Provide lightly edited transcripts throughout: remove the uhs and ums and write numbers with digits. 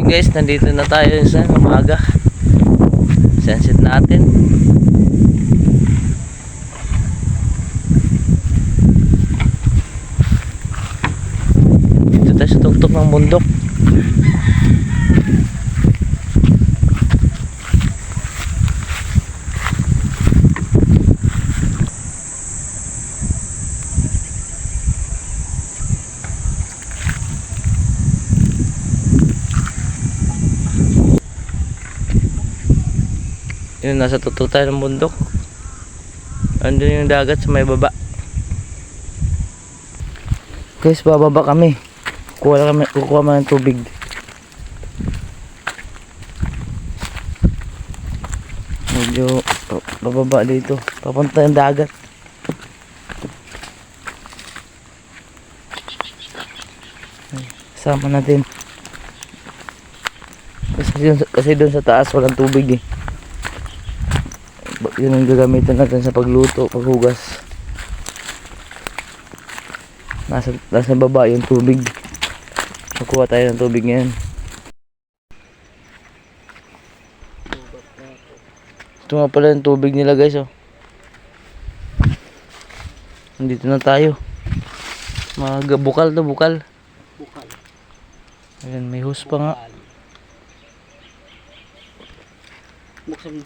Guys, nandito na tayo sa umaga. Sunset natin. Dito tayo sa tuktok ng bundok. Yun, nasa tuktok tayo ng bundok. Andun yung dagat sa may baba. Guys, bababa kami. Kukuha kami ng tubig. Medyo bababa dito. Papunta yung dagat. Sama natin. Kasi doon sa taas walang tubig eh. Yun ang gagamitin natin sa pagluto, paghugas. Nasa baba yung tubig. Kukuha tayo ng tubig ngayon. Ito nga pala yung tubig nila guys oh. Nandito na tayo. Bukal to, bukal. Ayan, may hose pa nga. Buksan mo.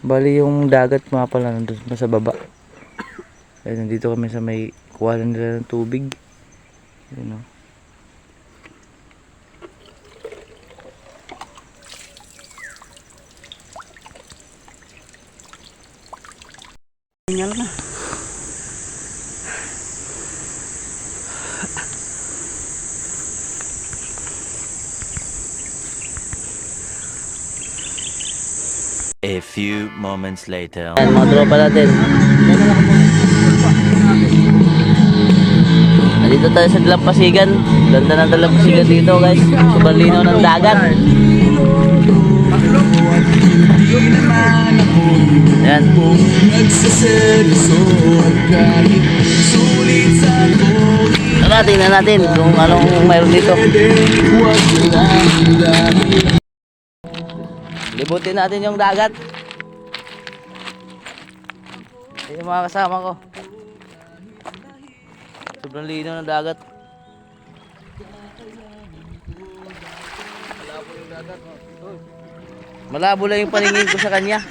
Bali yung dagat mga pala nandun sa baba. Ay, nandito kami sa may kuha nila ng tubig. Yun o. Tingnan na. A few moments later. Ayan, mga tropa natin. Nandito tayo sa Dalampasigan. Ganda ng Dalampasigan dito guys. Sobrang linaw ng dagat. Ayan. Tingnan natin kung anong mayroon dito. Libutin natin yung dagat. Yung mga kasama ko. Sobrang linaw ng dagat. Malabo yung dagat. Malabo lang yung paningin ko sa kanya.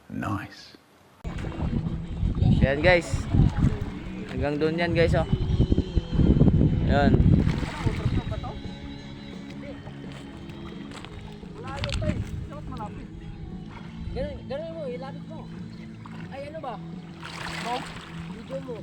Nice. Yan guys. Hanggang doon yan guys oh. Yan. Ganun mo, ilapit mo. Ay ano ba? Video mo.